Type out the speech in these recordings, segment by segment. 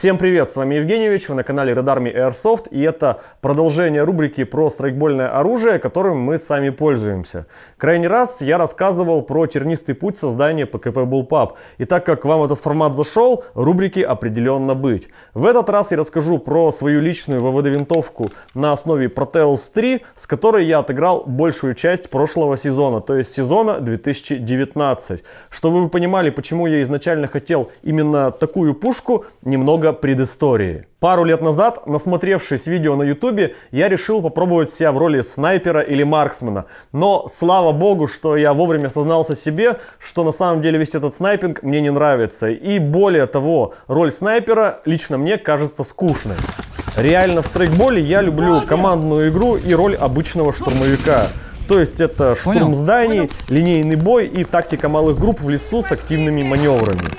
Всем привет, с вами Евгеньевич, вы на канале Red Army Airsoft, и это продолжение рубрики про страйкбольное оружие, которым мы сами пользуемся. Крайний раз я рассказывал про тернистый путь создания ПКП Bullpup, и так как вам этот формат зашел, рубрики определенно быть. В этот раз я расскажу про свою личную ВВД-винтовку на основе Proteus 3, с которой я отыграл большую часть прошлого сезона, то есть сезона 2019. Чтобы вы понимали, почему я изначально хотел именно такую пушку, немного предыстории. Пару лет назад, насмотревшись видео на ютубе, я решил попробовать себя в роли снайпера или марксмена. Но слава богу, что я вовремя сознался себе, что на самом деле весь этот снайпинг мне не нравится. И более того, роль снайпера лично мне кажется скучной. Реально в страйкболе я люблю командную игру и роль обычного штурмовика. То есть это штурм зданий, линейный бой и тактика малых групп в лесу с активными маневрами.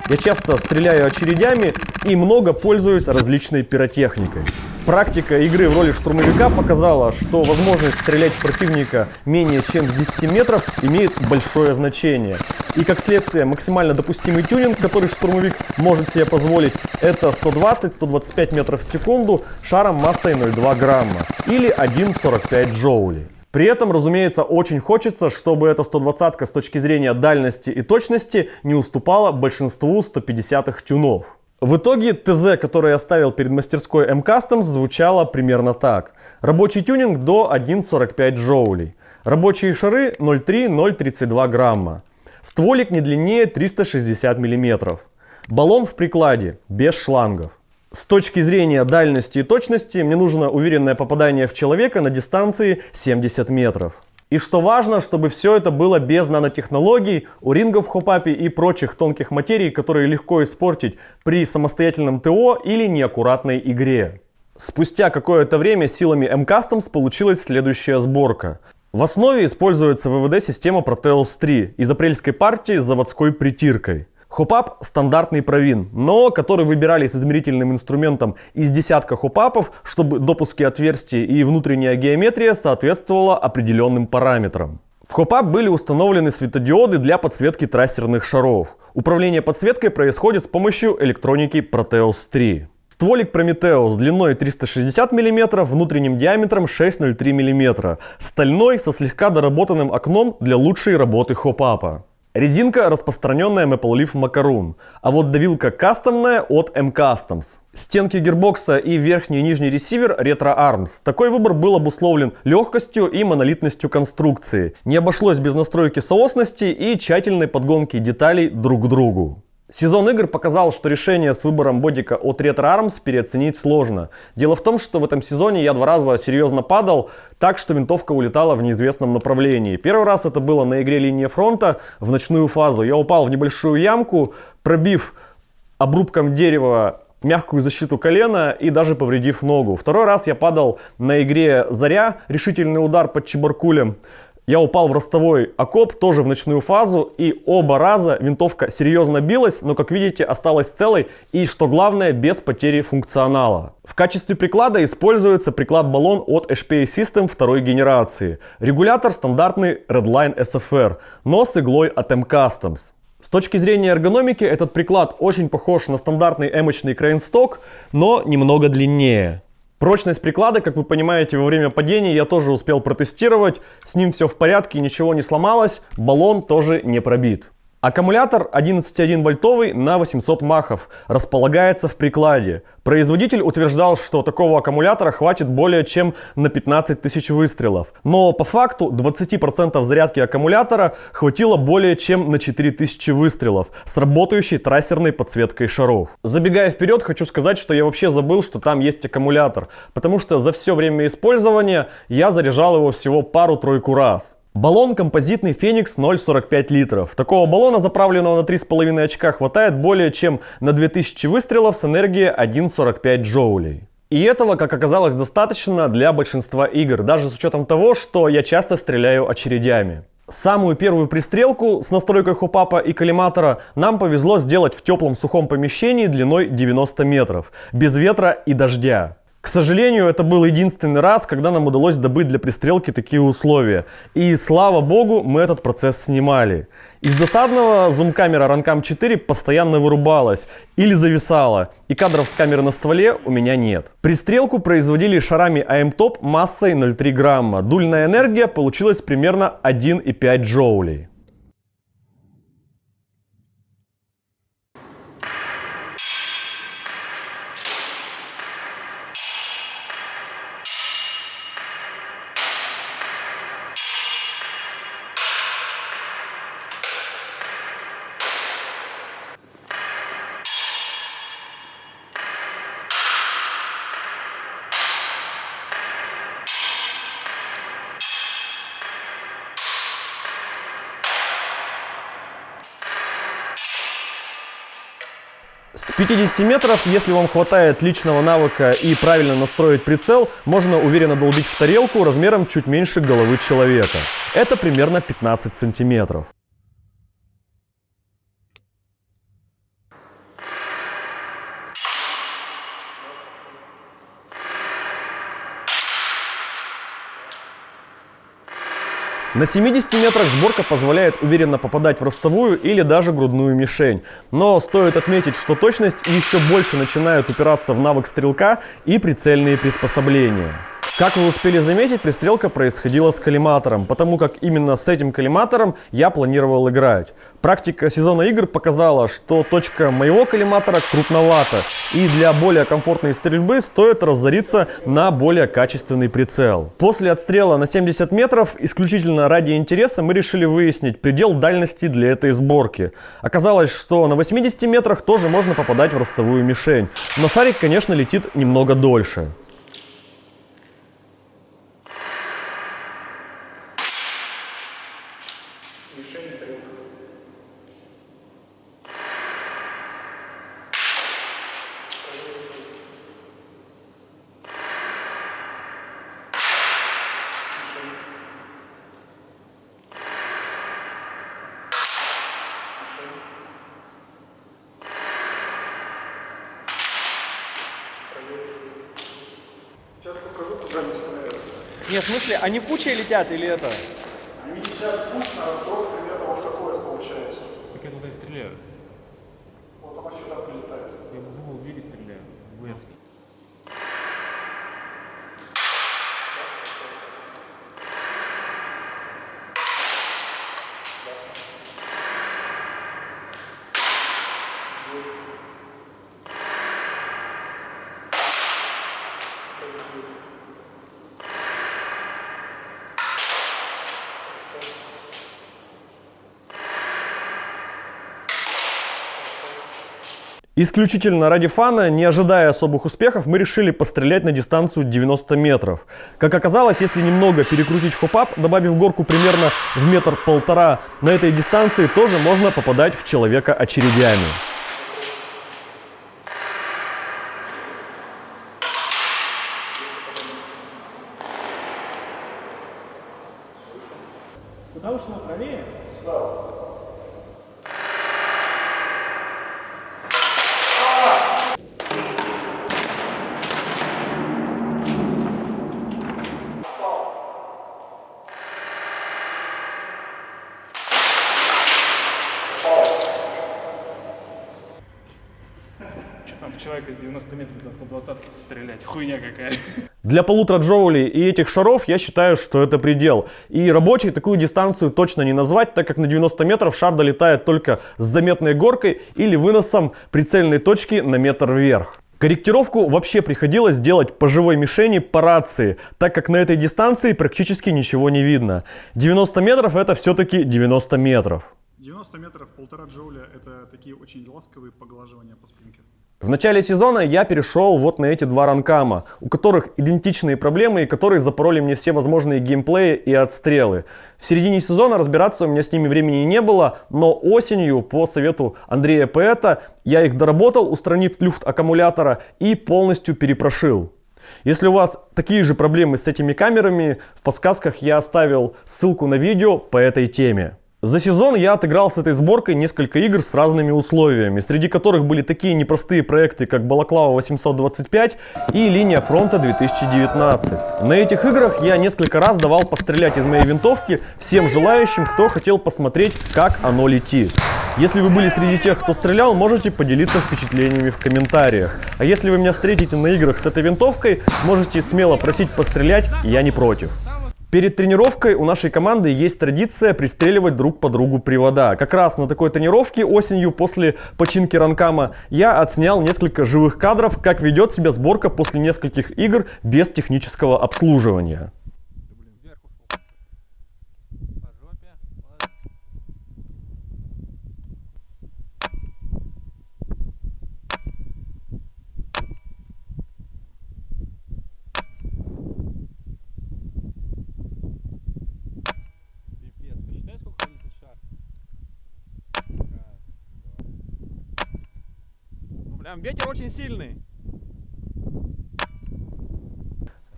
Я часто стреляю очередями и много пользуюсь различной пиротехникой. Практика игры в роли штурмовика показала, что возможность стрелять в противника менее чем с 10 метров имеет большое значение. И как следствие максимально допустимый тюнинг, который штурмовик может себе позволить, это 120-125 метров в секунду шаром массой 0,2 грамма или 1,45 джоулей. При этом, разумеется, очень хочется, чтобы эта 120-ка с точки зрения дальности и точности не уступала большинству 150-х тюнов. В итоге ТЗ, который я ставил перед мастерской M-Customs, звучало примерно так. Рабочий тюнинг до 1,45 джоулей. Рабочие шары 0,3-0,32 грамма. Стволик не длиннее 360 мм. Баллон в прикладе, без шлангов. С точки зрения дальности и точности мне нужно уверенное попадание в человека на дистанции 70 метров. И что важно, чтобы все это было без нанотехнологий, о-рингов в хопапе и прочих тонких материй, которые легко испортить при самостоятельном ТО или неаккуратной игре. Спустя какое-то время силами M-Customs получилась следующая сборка. В основе используется ВВД-система Proteus 3 из апрельской партии с заводской притиркой. Хопап стандартный Провин, но который выбирали с измерительным инструментом из десятка хопапов, чтобы допуски отверстий и внутренняя геометрия соответствовала определенным параметрам. В хопап были установлены светодиоды для подсветки трассерных шаров. Управление подсветкой происходит с помощью электроники Proteus 3. Стволик Prometheus длиной 360 мм, внутренним диаметром 6,03 мм, стальной со слегка доработанным окном для лучшей работы хопапа. Резинка распространенная Maple Leaf Macaroon, а вот давилка кастомная от M-Customs. Стенки гирбокса и верхний и нижний ресивер Retro Arms. Такой выбор был обусловлен легкостью и монолитностью конструкции. Не обошлось без настройки соосности и тщательной подгонки деталей друг к другу. Сезон игр показал, что решение с выбором бодика от Retro Arms переоценить сложно. Дело в том, что в этом сезоне я 2 раза серьезно падал, так что винтовка улетала в неизвестном направлении. Первый раз это было на игре «Линия фронта» в ночную фазу. Я упал в небольшую ямку, пробив обрубком дерева мягкую защиту колена и даже повредив ногу. Второй раз я падал на игре «Заря», решительный удар под Чебаркулем. Я упал в ростовой окоп, тоже в ночную фазу, и оба раза винтовка серьезно билась, но, как видите, осталась целой и, что главное, без потери функционала. В качестве приклада используется приклад-баллон от HPA System второй генерации. Регулятор стандартный Redline SFR, но с иглой от M-Customs. С точки зрения эргономики этот приклад очень похож на стандартный эмочный крейнсток, но немного длиннее. Прочность приклада, как вы понимаете, во время падения я тоже успел протестировать. С ним все в порядке, ничего не сломалось, баллон тоже не пробит. Аккумулятор 11,1 вольтовый на 800 махов располагается в прикладе. Производитель утверждал, что такого аккумулятора хватит более чем на 15 тысяч выстрелов. Но по факту 20% зарядки аккумулятора хватило более чем на 4000 выстрелов с работающей трассерной подсветкой шаров. Забегая вперед, хочу сказать, что я вообще забыл, что там есть аккумулятор, потому что за все время использования я заряжал его всего пару-тройку раз. Баллон композитный Феникс 0,45 литров. Такого баллона, заправленного на 3,5 очка, хватает более чем на 2000 выстрелов с энергией 1,45 джоулей. И этого, как оказалось, достаточно для большинства игр, даже с учетом того, что я часто стреляю очередями. Самую первую пристрелку с настройкой хопапа и коллиматора нам повезло сделать в теплом сухом помещении длиной 90 метров, без ветра и дождя. К сожалению, это был единственный раз, когда нам удалось добыть для пристрелки такие условия. И слава богу, мы этот процесс снимали. Из досадного зум-камера Runcam 4 постоянно вырубалась или зависала, и кадров с камеры на стволе у меня нет. Пристрелку производили шарами AM-Top массой 0,3 грамма. Дульная энергия получилась примерно 1,5 джоулей. С 50 метров, если вам хватает личного навыка и правильно настроить прицел, можно уверенно долбить в тарелку размером чуть меньше головы человека. Это примерно 15 сантиметров. На 70 метрах сборка позволяет уверенно попадать в ростовую или даже грудную мишень. Но стоит отметить, что точность еще больше начинает упираться в навык стрелка и прицельные приспособления. Как вы успели заметить, пристрелка происходила с коллиматором, потому как именно с этим коллиматором я планировал играть. Практика сезона игр показала, что точка моего коллиматора крупновата, и для более комфортной стрельбы стоит разориться на более качественный прицел. После отстрела на 70 метров, исключительно ради интереса, мы решили выяснить предел дальности для этой сборки. Оказалось, что на 80 метрах тоже можно попадать в ростовую мишень, но шарик, конечно, летит немного дольше. Сейчас покажу, куда они стреляют. Нет, в смысле, они кучей летят или это? Они летят кучно, разброс примерно вот такой вот получается. Так я туда и стреляю. Вот она сюда прилетает. Я в угол двери стреляю, в верхний. Исключительно ради фана, не ожидая особых успехов, мы решили пострелять на дистанцию 90 метров. Как оказалось, если немного перекрутить хопап, добавив горку примерно в 1,5 метра, на этой дистанции тоже можно попадать в человека очередями. Куда ушла, правее? Что там в человека с 90 метров за 120 стрелять? Хуйня какая. Для 1,5 джоулей и этих шаров я считаю, что это предел. И рабочей такую дистанцию точно не назвать, так как на 90 метров шар долетает только с заметной горкой или выносом прицельной точки на метр вверх. Корректировку вообще приходилось делать по живой мишени по рации, так как на этой дистанции практически ничего не видно. 90 метров это все-таки 90 метров. 90 метров, 1,5 джоуля — это такие очень ласковые поглаживания по спинке. В начале сезона я перешел вот на эти два ранкама, у которых идентичные проблемы и которые запороли мне все возможные геймплеи и отстрелы. В середине сезона разбираться у меня с ними времени не было, но осенью по совету Андрея Поэта я их доработал, устранив люфт аккумулятора и полностью перепрошил. Если у вас такие же проблемы с этими камерами, в подсказках я оставил ссылку на видео по этой теме. За сезон я отыграл с этой сборкой несколько игр с разными условиями, среди которых были такие непростые проекты, как Балаклава 825 и Линия фронта 2019. На этих играх я несколько раз давал пострелять из моей винтовки всем желающим, кто хотел посмотреть, как оно летит. Если вы были среди тех, кто стрелял, можете поделиться впечатлениями в комментариях. А если вы меня встретите на играх с этой винтовкой, можете смело просить пострелять, я не против. Перед тренировкой у нашей команды есть традиция пристреливать друг по другу привода. Как раз на такой тренировке осенью после починки ранкама я отснял несколько живых кадров, как ведет себя сборка после нескольких игр без технического обслуживания. Ветер очень сильный.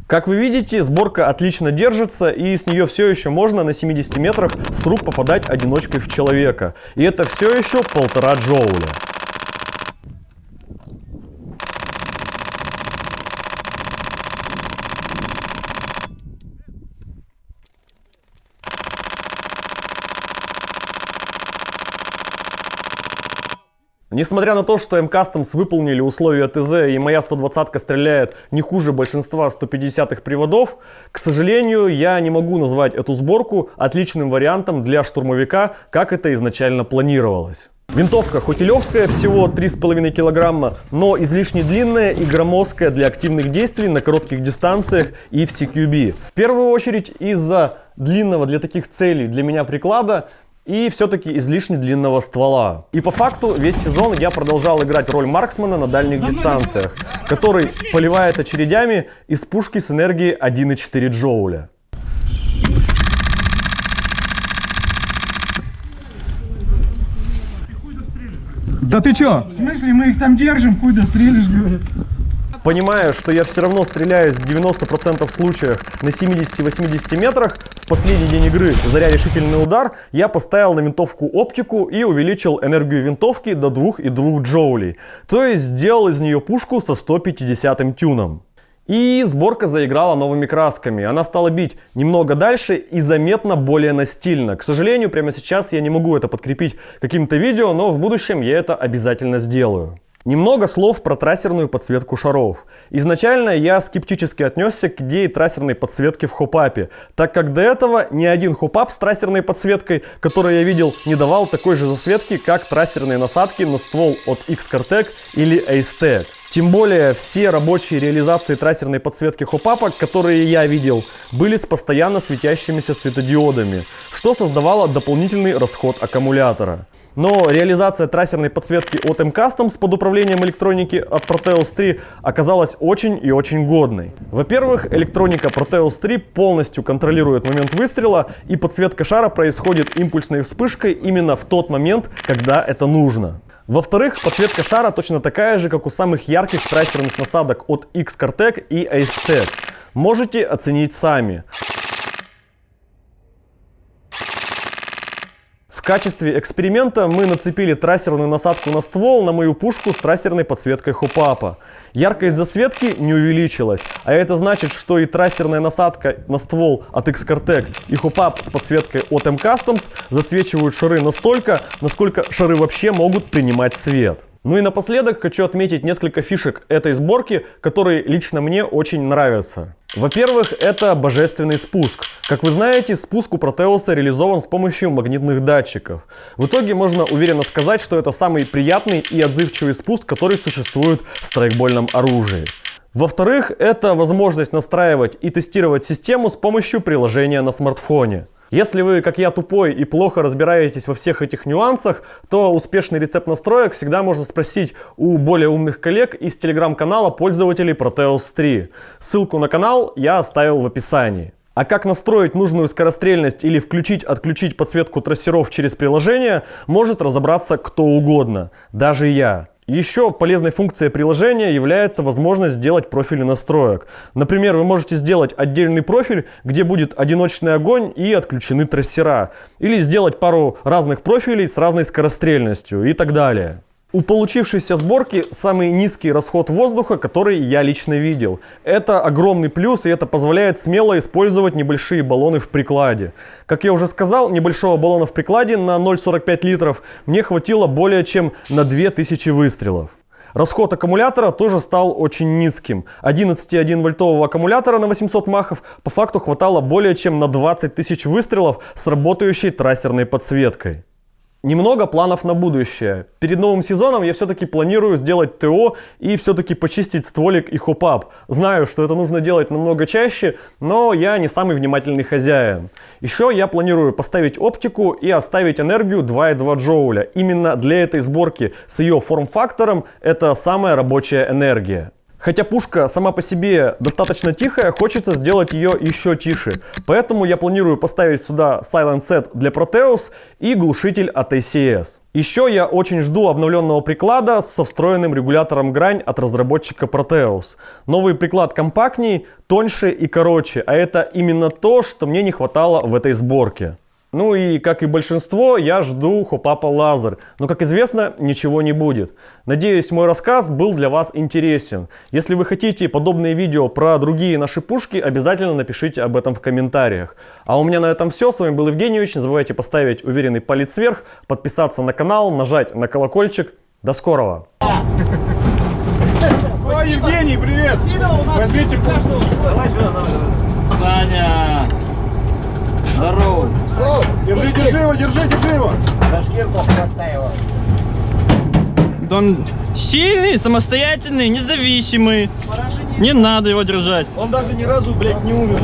Как вы видите, сборка отлично держится, и с нее все еще можно на 70 метрах с рук попадать одиночкой в человека. И это все еще 1,5 джоуля. Несмотря на то, что M-Customs выполнили условия ТЗ и моя 120-ка стреляет не хуже большинства 150-х приводов, к сожалению, я не могу назвать эту сборку отличным вариантом для штурмовика, как это изначально планировалось. Винтовка хоть и легкая, всего 3,5 килограмма, но излишне длинная и громоздкая для активных действий на коротких дистанциях и в CQB. В первую очередь из-за длинного для таких целей для меня приклада и все-таки излишне длинного ствола. И по факту весь сезон я продолжал играть роль марксмена на дальних дистанциях, который поливает очередями из пушки с энергией 1,4 джоуля. Да ты чё? В смысле, мы их там держим, хуй дострелишь, говорит. Понимая, что я все равно стреляюсь в 90% случаев на 70-80 метрах, в последний день игры, заря решительный удар, я поставил на винтовку оптику и увеличил энергию винтовки до 2,2 джоулей. То есть сделал из нее пушку со 150-м тюном. И сборка заиграла новыми красками. Она стала бить немного дальше и заметно более настильно. К сожалению, прямо сейчас я не могу это подкрепить каким-то видео, но в будущем я это обязательно сделаю. Немного слов про трассерную подсветку шаров. Изначально я скептически отнесся к идее трассерной подсветки в хопапе, так как до этого ни один хопап с трассерной подсветкой, который я видел, не давал такой же засветки, как трассерные насадки на ствол от X-Cortec или Ace-Tech. Тем более все рабочие реализации трассерной подсветки хопапа, которые я видел, были с постоянно светящимися светодиодами, что создавало дополнительный расход аккумулятора. Но реализация трассерной подсветки от M-Customs под управлением электроники от Proteus 3 оказалась очень и очень годной. Во-первых, электроника Proteus 3 полностью контролирует момент выстрела, и подсветка шара происходит импульсной вспышкой именно в тот момент, когда это нужно. Во-вторых, подсветка шара точно такая же, как у самых ярких трассерных насадок от X-Cortec и Ace-Tech. Можете оценить сами. В качестве эксперимента мы нацепили трассерную насадку на ствол на мою пушку с трассерной подсветкой хопапа. Яркость засветки не увеличилась, а это значит, что и трассерная насадка на ствол от X-Cortec и хопап с подсветкой от M-Customs засвечивают шары настолько, насколько шары вообще могут принимать свет. Ну и напоследок хочу отметить несколько фишек этой сборки, которые лично мне очень нравятся. Во-первых, это божественный спуск. Как вы знаете, спуск у Протеуса реализован с помощью магнитных датчиков. В итоге можно уверенно сказать, что это самый приятный и отзывчивый спуск, который существует в страйкбольном оружии. Во-вторых, это возможность настраивать и тестировать систему с помощью приложения на смартфоне. Если вы, как я, тупой и плохо разбираетесь во всех этих нюансах, то успешный рецепт настроек всегда можно спросить у более умных коллег из телеграм-канала пользователей Proteus 3. Ссылку на канал я оставил в описании. А как настроить нужную скорострельность или включить-отключить подсветку трассеров через приложение, может разобраться кто угодно, даже я. Еще полезной функцией приложения является возможность сделать профили настроек. Например, вы можете сделать отдельный профиль, где будет одиночный огонь и отключены трассера. Или сделать пару разных профилей с разной скорострельностью и так далее. У получившейся сборки самый низкий расход воздуха, который я лично видел. Это огромный плюс, и это позволяет смело использовать небольшие баллоны в прикладе. Как я уже сказал, небольшого баллона в прикладе на 0,45 литров мне хватило более чем на 2000 выстрелов. Расход аккумулятора тоже стал очень низким. 11,1 вольтового аккумулятора на 800 махов по факту хватало более чем на 20 тысяч выстрелов с работающей трассерной подсветкой. Немного планов на будущее. Перед новым сезоном я все-таки планирую сделать ТО и все-таки почистить стволик и хоп-ап. Знаю, что это нужно делать намного чаще, но я не самый внимательный хозяин. Еще я планирую поставить оптику и оставить энергию 2,2 джоуля. Именно для этой сборки с ее форм-фактором это самая рабочая энергия. Хотя пушка сама по себе достаточно тихая, хочется сделать ее еще тише. Поэтому я планирую поставить сюда Silent Set для Proteus и глушитель от ACS. Еще я очень жду обновленного приклада со встроенным регулятором грань от разработчика Proteus. Новый приклад компактней, тоньше и короче, а это именно то, что мне не хватало в этой сборке. Ну и, как и большинство, я жду хоп-апа лазер, но, как известно, ничего не будет. Надеюсь, мой рассказ был для вас интересен. Если вы хотите подобные видео про другие наши пушки, обязательно напишите об этом в комментариях. А у меня на этом все. С вами был Евгеньевич. Не забывайте поставить уверенный палец вверх, подписаться на канал, нажать на колокольчик. До скорого! О, Евгений, привет! Возьмите пушку. Саня! Здорово! Держи его, держи его! Он сильный, самостоятельный, независимый. Не надо его держать. Он даже ни разу, блядь, не умер.